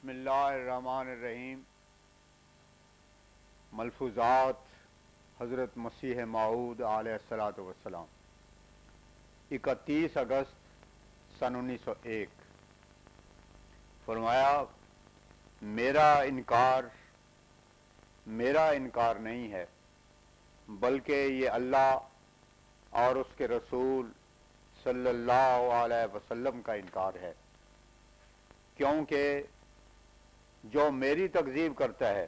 بسم اللہ الرحمن الرحیم۔ ملفوظات حضرت مسیح موعود علیہ الصلوۃ والسلام، 31 اگست سن 1901۔ فرمایا میرا انکار نہیں ہے، بلکہ یہ اللہ اور اس کے رسول صلی اللہ علیہ وسلم کا انکار ہے، کیونکہ جو میری تکذیب کرتا ہے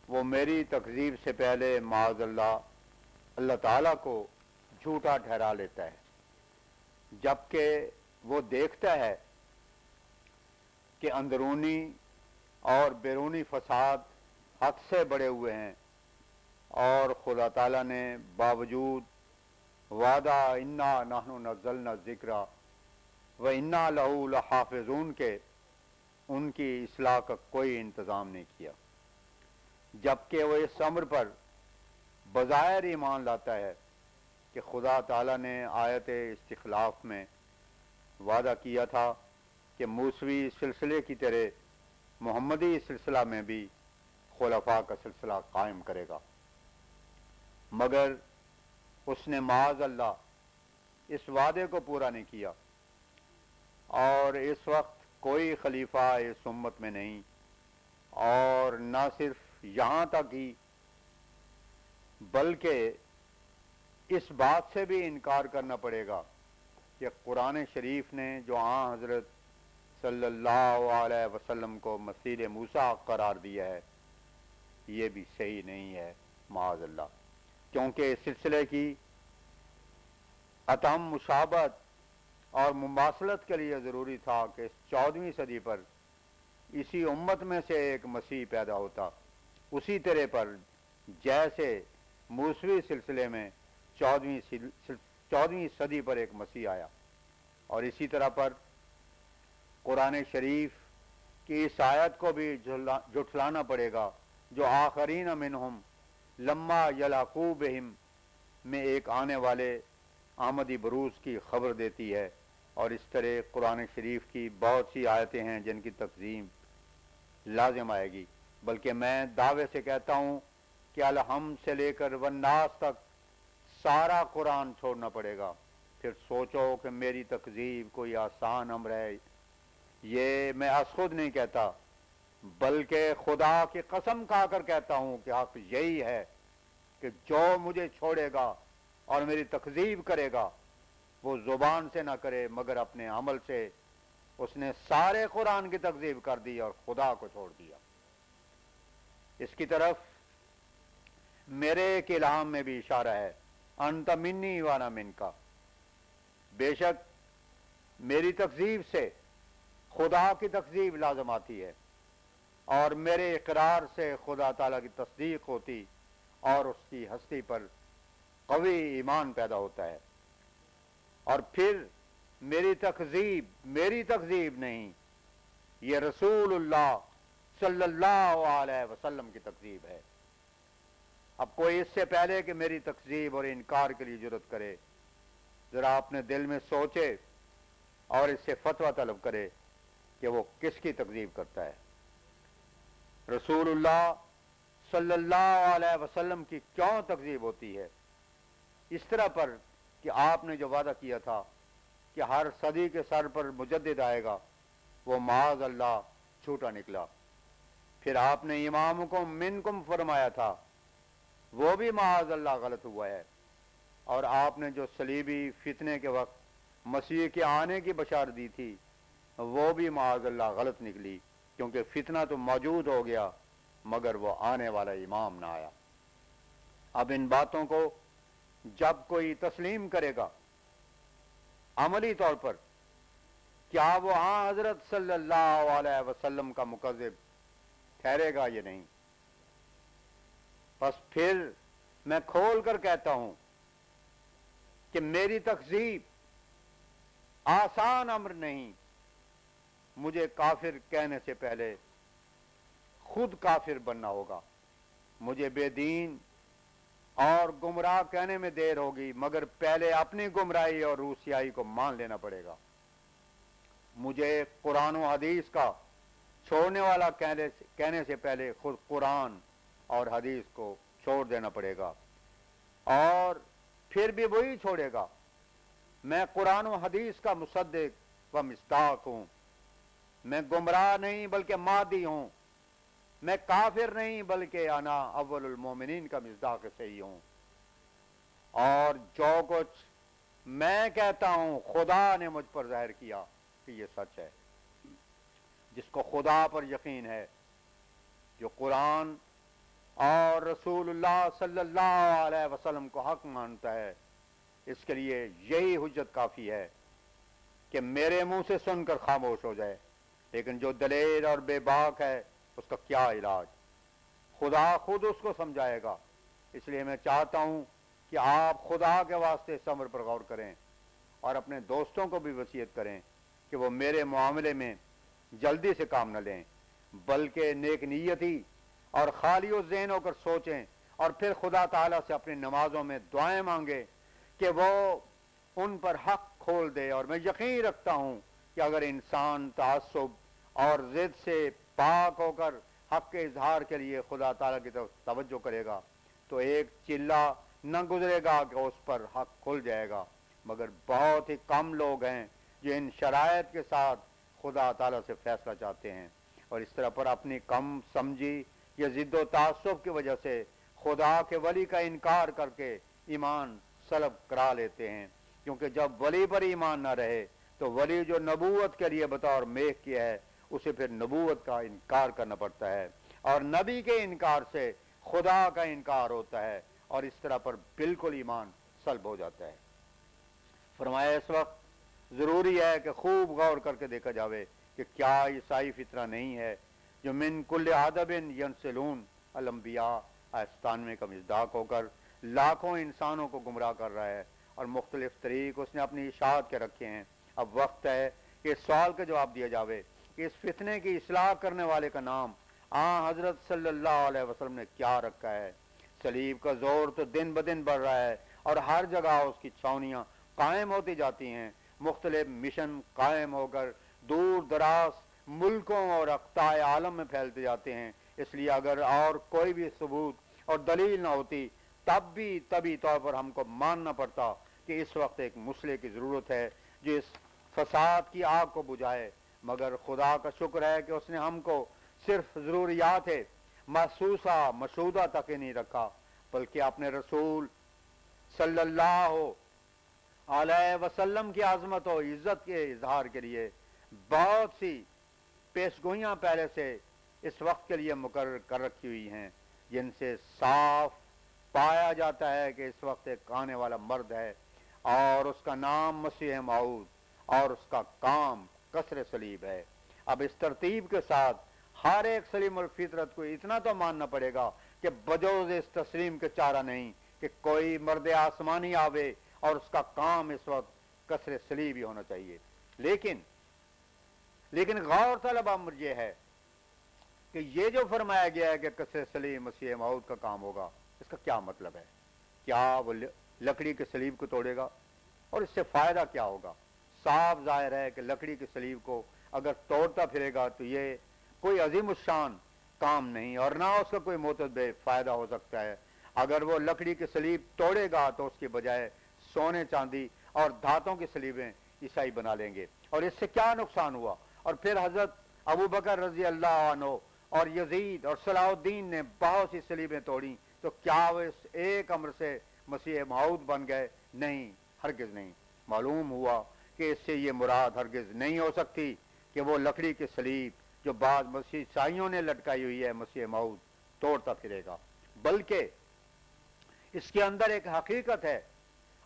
وہ میری تکذیب سے پہلے معاذ اللہ تعالیٰ کو جھوٹا ٹھہرا لیتا ہے، جبکہ وہ دیکھتا ہے کہ اندرونی اور بیرونی فساد حد سے بڑے ہوئے ہیں، اور خدا تعالیٰ نے باوجود وعدہ انا نحن نزلنا الذکر و انا لہو لحافظون کے ان کی اصلاح کا کوئی انتظام نہیں کیا، جبکہ وہ اس امر پر بظاہر ایمان لاتا ہے کہ خدا تعالیٰ نے آیت استخلاف میں وعدہ کیا تھا کہ موسوی سلسلے کی طرح محمدی سلسلہ میں بھی خلفاء کا سلسلہ قائم کرے گا، مگر اس نے معاذ اللہ اس وعدے کو پورا نہیں کیا، اور اس وقت کوئی خلیفہ اس امت میں نہیں، اور نہ صرف یہاں تک ہی بلکہ اس بات سے بھی انکار کرنا پڑے گا کہ قرآن شریف نے جو حضرت صلی اللہ علیہ وسلم کو مسیح موسیٰ قرار دیا ہے یہ بھی صحیح نہیں ہے معاذ اللہ، کیونکہ اس سلسلے کی اتم مشابہت اور مماثلت کے لیے ضروری تھا کہ اس 14ویں صدی پر اسی امت میں سے ایک مسیح پیدا ہوتا، اسی طرح پر جیسے موسوی سلسلے میں 14ویں صدی پر ایک مسیح آیا، اور اسی طرح پر قرآن شریف کی اس آیت کو بھی جھٹلانا پڑے گا جو آخرین منہم لما یلاقو بہم میں ایک آنے والے آمدی بروز کی خبر دیتی ہے، اور اس طرح قرآن شریف کی بہت سی آیتیں ہیں جن کی تقسیم لازم آئے گی، بلکہ میں دعوے سے کہتا ہوں کہ الحمد سے لے کر والناس تک سارا قرآن چھوڑنا پڑے گا۔ پھر سوچو کہ میری تکذیب کوئی آسان امر ہے، یہ میں از خود نہیں کہتا بلکہ خدا کی قسم کھا کر کہتا ہوں کہ حق یہی ہے کہ جو مجھے چھوڑے گا اور میری تکذیب کرے گا وہ زبان سے نہ کرے مگر اپنے عمل سے۔ اس نے سارے قرآن کی تکذیب کر دی اور خدا کو چھوڑ دیا۔ اس کی طرف میرے ایک الہام میں بھی اشارہ ہے، انت منی وانا منکا، بے شک میری تکذیب سے خدا کی تکذیب لازم آتی ہے، اور میرے اقرار سے خدا تعالیٰ کی تصدیق ہوتی اور اس کی ہستی پر قوی ایمان پیدا ہوتا ہے، اور پھر میری تکذیب نہیں، یہ رسول اللہ صلی اللہ علیہ وسلم کی تکذیب ہے۔ اب کوئی اس سے پہلے کہ میری تکذیب اور انکار کے لیے جرأت کرے، ذرا اپنے دل میں سوچے اور اس سے فتویٰ طلب کرے کہ وہ کس کی تکذیب کرتا ہے۔ رسول اللہ صلی اللہ علیہ وسلم کی کیوں تکذیب ہوتی ہے؟ اس طرح پر کہ آپ نے جو وعدہ کیا تھا کہ ہر صدی کے سر پر مجدد آئے گا وہ معاذ اللہ جھوٹا نکلا، پھر آپ نے امامکم منکم فرمایا تھا وہ بھی معاذ اللہ غلط ہوا ہے، اور آپ نے جو صلیبی فتنے کے وقت مسیح کے آنے کی بشارت دی تھی وہ بھی معاذ اللہ غلط نکلی، کیونکہ فتنہ تو موجود ہو گیا مگر وہ آنے والا امام نہ آیا۔ اب ان باتوں کو جب کوئی تسلیم کرے گا عملی طور پر، کیا وہ حضرت صلی اللہ علیہ وسلم کا مکذب ٹھہرے گا یا نہیں؟ بس پھر میں کھول کر کہتا ہوں کہ میری تکذیب آسان امر نہیں، مجھے کافر کہنے سے پہلے خود کافر بننا ہوگا، مجھے بے دین اور گمراہ کہنے میں دیر ہوگی مگر پہلے اپنی گمراہی اور روسیائی کو مان لینا پڑے گا، مجھے قرآن و حدیث کا چھوڑنے والا کہنے سے پہلے خود قرآن اور حدیث کو چھوڑ دینا پڑے گا، اور پھر بھی وہی چھوڑے گا۔ میں قرآن و حدیث کا مصدق و مصداق ہوں، میں گمراہ نہیں بلکہ مادی ہوں، میں کافر نہیں بلکہ انا اول المومنین کا مصداق صحیح ہوں، اور جو کچھ میں کہتا ہوں خدا نے مجھ پر ظاہر کیا کہ یہ سچ ہے۔ جس کو خدا پر یقین ہے، جو قرآن اور رسول اللہ صلی اللہ علیہ وسلم کو حق مانتا ہے، اس کے لیے یہی حجت کافی ہے کہ میرے منہ سے سن کر خاموش ہو جائے، لیکن جو دلیر اور بے باک ہے اس کا کیا علاج؟ خدا خود اس کو سمجھائے گا۔ اس لیے میں چاہتا ہوں کہ آپ خدا کے واسطے اس امر پر غور کریں اور اپنے دوستوں کو بھی وصیت کریں کہ وہ میرے معاملے میں جلدی سے کام نہ لیں، بلکہ نیک نیتی اور خالی و ذہن ہو کر سوچیں، اور پھر خدا تعالیٰ سے اپنی نمازوں میں دعائیں مانگیں کہ وہ ان پر حق کھول دے۔ اور میں یقین رکھتا ہوں کہ اگر انسان تعصب اور ضد سے پاک ہو کر حق کے اظہار کے لیے خدا تعالیٰ کی طرف توجہ کرے گا تو ایک چلہ نہ گزرے گا کہ اس پر حق کھل جائے گا، مگر بہت ہی کم لوگ ہیں جو ان شرائط کے ساتھ خدا تعالیٰ سے فیصلہ چاہتے ہیں، اور اس طرح پر اپنی کم سمجھی یا ضد و تعصب کی وجہ سے خدا کے ولی کا انکار کر کے ایمان سلب کرا لیتے ہیں، کیونکہ جب ولی پر ایمان نہ رہے تو ولی جو نبوت کے لیے بطور میخ کیا ہے اسے پھر نبوت کا انکار کرنا پڑتا ہے، اور نبی کے انکار سے خدا کا انکار ہوتا ہے، اور اس طرح پر بالکل ایمان سلب ہو جاتا ہے۔ فرمایا اس وقت ضروری ہے کہ خوب غور کر کے دیکھا جاوے کہ کیا عیسائی فطرہ نہیں ہے جو من کل عدب ینسلون الانبیاء آیت 97 کا مصداق ہو کر لاکھوں انسانوں کو گمراہ کر رہا ہے، اور مختلف طریق اس نے اپنی اشاعت کے رکھے ہیں۔ اب وقت ہے کہ اس سوال کا جواب دیا جاوے کہ اس فتنے کی اصلاح کرنے والے کا نام حضرت صلی اللہ علیہ وسلم نے کیا رکھا ہے۔ صلیب کا زور تو دن بدن بڑھ رہا ہے، اور ہر جگہ اس کی چھاونیاں قائم ہوتی جاتی ہیں، مختلف مشن قائم ہو کر دور دراز ملکوں اور اقطاع عالم میں پھیلتے جاتے ہیں۔ اس لیے اگر اور کوئی بھی ثبوت اور دلیل نہ ہوتی تب بھی طبی طور پر ہم کو ماننا پڑتا کہ اس وقت ایک مسئلے کی ضرورت ہے جو اس فساد کی آگ کو بجھائے، مگر خدا کا شکر ہے کہ اس نے ہم کو صرف ضروریات محسوسہ مشہودہ تک ہی نہیں رکھا، بلکہ اپنے رسول صلی اللہ علیہ وسلم کی عظمت و عزت کے اظہار کے لیے بہت سی پیشگوئیاں پہلے سے اس وقت کے لیے مقرر کر رکھی ہوئی ہیں، جن سے صاف پایا جاتا ہے کہ اس وقت ایک آنے والا مرد ہے، اور اس کا نام مسیح موعود، اور اس کا کام کسر صلیب ہے۔ اب اس ترتیب کے ساتھ ہر ایک سلیم الفطرت کو اتنا تو ماننا پڑے گا کہ بجوز اس تسلیم کے چارہ نہیں کہ کوئی مرد آسمانی آوے اور اس کا کام اس وقت کسر صلیب ہی ہونا چاہیے۔ لیکن غور طلب امر یہ ہے کہ یہ جو فرمایا گیا ہے کہ کسر صلیب مسیح موعود کا کام ہوگا، اس کا کیا مطلب ہے؟ کیا وہ لکڑی کے صلیب کو توڑے گا، اور اس سے فائدہ کیا ہوگا؟ صاف ظاہر ہے کہ لکڑی کے صلیب کو اگر توڑتا پھرے گا تو یہ کوئی عظیم الشان کام نہیں، اور نہ اس کا کوئی معتبر فائدہ ہو سکتا ہے۔ اگر وہ لکڑی کے صلیب توڑے گا تو اس کی بجائے سونے چاندی اور دھاتوں کی صلیبیں عیسائی بنا لیں گے، اور اس سے کیا نقصان ہوا؟ اور پھر حضرت ابو بکر رضی اللہ عنہ اور یزید اور صلاح الدین نے بہت سی صلیبیں توڑیں، تو کیا وہ اس ایک امر سے مسیح موعود بن گئے؟ نہیں، ہرگز نہیں۔ معلوم ہوا کہ اس سے یہ مراد ہرگز نہیں ہو سکتی کہ وہ لکڑی کی صلیب جو بعض مسیح عیسائیوں نے لٹکائی ہوئی ہے مسیح موعود توڑتا پھرے گا، بلکہ اس کے اندر ایک حقیقت ہے،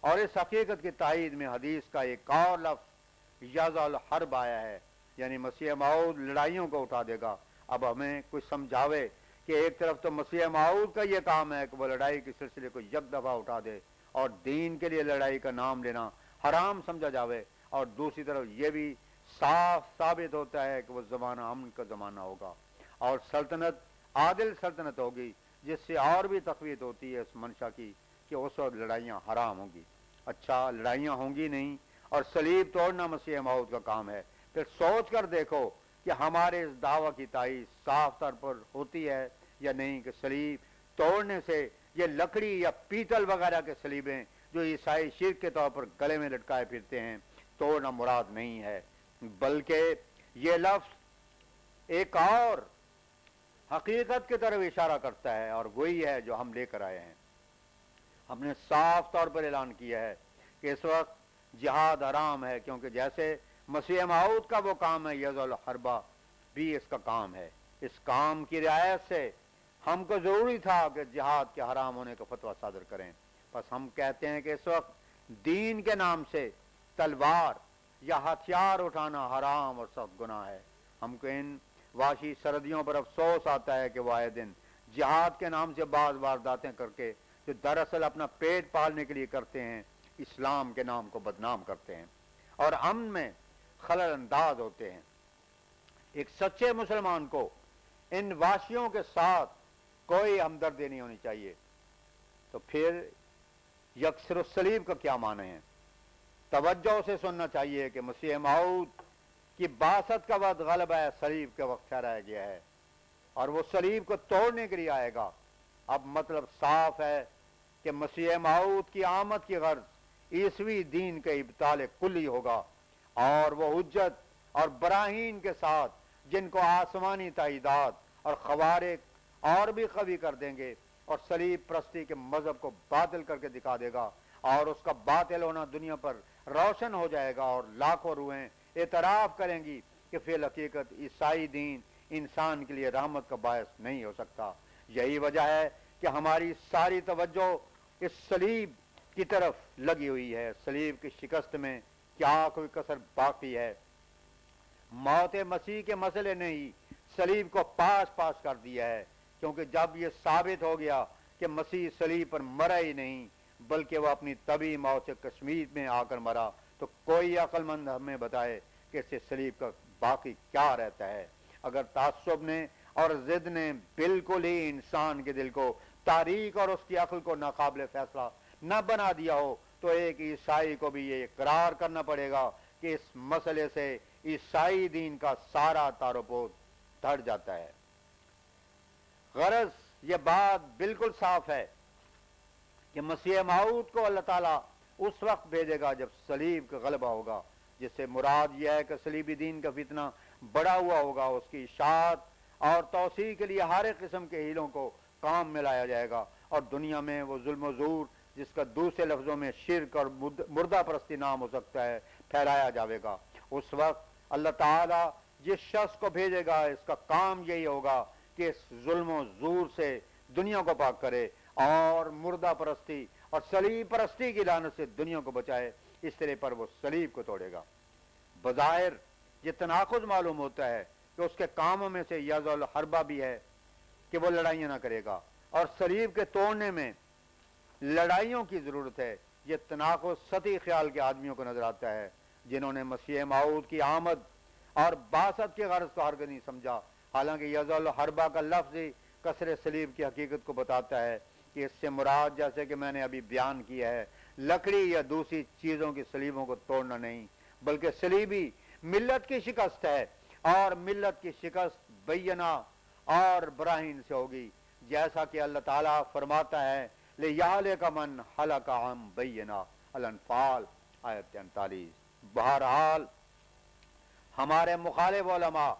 اور اس حقیقت کی تائید میں حدیث کا ایک اور لفظ یضع الحرب آیا ہے، یعنی مسیح موعود لڑائیوں کو اٹھا دے گا۔ اب ہمیں کچھ سمجھاوے کہ ایک طرف تو مسیح موعود کا یہ کام ہے کہ وہ لڑائی کے سلسلے کو یک دفعہ اٹھا دے اور دین کے لیے لڑائی کا نام لینا حرام سمجھا جاوے، اور دوسری طرف یہ بھی صاف ثابت ہوتا ہے کہ وہ زمانہ امن کا زمانہ ہوگا، اور سلطنت عادل سلطنت ہوگی، جس سے اور بھی تقویت ہوتی ہے اس منشا کی کہ اس وقت لڑائیاں حرام ہوں گی۔ اچھا، لڑائیاں ہوں گی نہیں اور صلیب توڑنا مسیح موعود کا کام ہے، پھر سوچ کر دیکھو کہ ہمارے اس دعویٰ کی تائید صاف طور پر ہوتی ہے یا نہیں کہ صلیب توڑنے سے یہ لکڑی یا پیتل وغیرہ کے صلیبیں جو عیسائی شرک کے طور پر گلے میں لٹکائے پھرتے ہیں توڑنا مراد نہیں ہے، بلکہ یہ لفظ ایک اور حقیقت کی طرف اشارہ کرتا ہے، اور وہی ہے جو ہم لے کر آئے ہیں۔ ہم نے صاف طور پر اعلان کیا ہے کہ اس وقت جہاد حرام ہے، کیونکہ جیسے مسیح موعود کا وہ کام ہے، یضع الحربہ بھی اس کا کام ہے۔ اس کام کی رعایت سے ہم کو ضروری تھا کہ جہاد کے حرام ہونے کا فتویٰ صادر کریں۔ بس ہم کہتے ہیں کہ اس وقت دین کے نام سے تلوار یا ہتھیار اٹھانا حرام اور سخت گناہ ہے۔ ہم کو ان وحشی سردیوں پر افسوس آتا ہے کہ وہ آئے دن جہاد کے نام سے بعض وارداتیں کر کے جو دراصل اپنا پیٹ پالنے کے لیے کرتے ہیں، اسلام کے نام کو بدنام کرتے ہیں اور امن میں خلل انداز ہوتے ہیں۔ ایک سچے مسلمان کو ان وحشیوں کے ساتھ کوئی ہمدردی نہیں ہونی چاہیے۔ تو پھر یکسر الصلیب کا کیا معنی ہے؟ توجہ سے سننا چاہیے کہ مسیح موعود کی بعثت کا وقت غلبہ صلیب کے وقت ٹھہرایا گیا ہے اور وہ صلیب کو توڑنے کے لیے آئے گا۔ اب مطلب صاف ہے کہ مسیح موعود کی آمد کی غرض عیسوی دین کے ابطال کلی ہوگا، اور وہ حجت اور براہین کے ساتھ جن کو آسمانی تائیدات اور خوارق اور بھی قوی کر دیں گے، اور صلیب پرستی کے مذہب کو باطل کر کے دکھا دے گا، اور اس کا باطل ہونا دنیا پر روشن ہو جائے گا، اور لاکھوں روحیں اعتراف کریں گی کہ فی الحقیقت عیسائی دین انسان کے لیے رحمت کا باعث نہیں ہو سکتا۔ یہی وجہ ہے کہ ہماری ساری توجہ اس صلیب کی طرف لگی ہوئی ہے۔ صلیب کی شکست میں کیا کوئی کسر باقی ہے؟ موت مسیح کے مسئلے نے ہی صلیب کو پاس پاس کر دیا ہے، کیونکہ جب یہ ثابت ہو گیا کہ مسیح صلیب پر مرا ہی نہیں بلکہ وہ اپنی طبی موت سے کشمیر میں آ کر مرا، تو کوئی عقل مند ہمیں بتائے کہ اس سے صلیب کا باقی کیا رہتا ہے۔ اگر تعصب نے اور ضد نے بالکل ہی انسان کے دل کو تاریک اور اس کی عقل کو ناقابل فیصلہ نہ بنا دیا ہو، تو ایک عیسائی کو بھی یہ اقرار کرنا پڑے گا کہ اس مسئلے سے عیسائی دین کا سارا تاروپود دھڑ جاتا ہے۔ غرض یہ بات بالکل صاف ہے کہ مسیح موعود کو اللہ تعالیٰ اس وقت بھیجے گا جب صلیب کا غلبہ ہوگا، جس سے مراد یہ ہے کہ صلیبی دین کا فتنہ بڑا ہوا ہوگا، اس کی اشاعت اور توسیع کے لیے ہر ایک قسم کے ہیلوں کو کام میں لایا جائے گا، اور دنیا میں وہ ظلم و زور جس کا دوسرے لفظوں میں شرک اور مردہ پرستی نام ہو سکتا ہے پھیلایا جاوے گا۔ اس وقت اللہ تعالیٰ جس شخص کو بھیجے گا اس کا کام یہی ہوگا کہ اس ظلم و زور سے دنیا کو پاک کرے اور مردہ پرستی اور صلیب پرستی کی لعنت سے دنیا کو بچائے۔ اس طرح پر وہ صلیب کو توڑے گا۔ بظاہر یہ تناقض معلوم ہوتا ہے کہ اس کے کاموں میں سے یضع الحربہ بھی ہے کہ وہ لڑائیاں نہ کرے گا، اور صلیب کے توڑنے میں لڑائیوں کی ضرورت ہے۔ یہ تناقض سطحی خیال کے آدمیوں کو نظر آتا ہے جنہوں نے مسیح موعود کی آمد اور بعثت کی غرض کو ہرگز نہیں سمجھا، حالانکہ یضع الحربہ کا لفظ ہی کسر صلیب کی حقیقت کو بتاتا ہے کہ اس سے مراد، جیسے کہ میں نے ابھی بیان کیا ہے، لکڑی یا دوسری چیزوں کی صلیبوں کو توڑنا نہیں بلکہ صلیبی ملت کی شکست ہے، اور ملت کی شکست بینہ اور براہین سے ہوگی، جیسا کہ اللہ تعالیٰ فرماتا ہے لِيَهْلِكَ مَنْ هَلَكَ عَنْ بَيِّنَةٍ الانفال آیت 43۔ بہرحال ہمارے مخالف علماء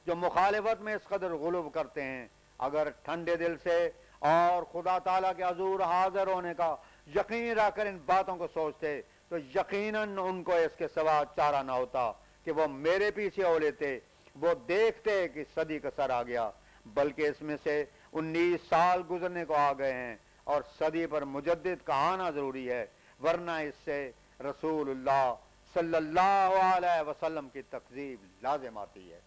جو مخالفت میں اس قدر غلو کرتے ہیں، اگر ٹھنڈے دل سے اور خدا تعالیٰ کے حضور حاضر ہونے کا یقین رکھ کر ان باتوں کو سوچتے تو یقیناً ان کو اس کے سوا چارہ نہ ہوتا کہ وہ میرے پیچھے ہو لیتے۔ وہ دیکھتے کہ صدی کا سر آ گیا، بلکہ اس میں سے 19 سال گزرنے کو آ گئے ہیں، اور صدی پر مجدد کا آنا ضروری ہے، ورنہ اس سے رسول اللہ صلی اللہ علیہ وسلم کی تکذیب لازم آتی ہے۔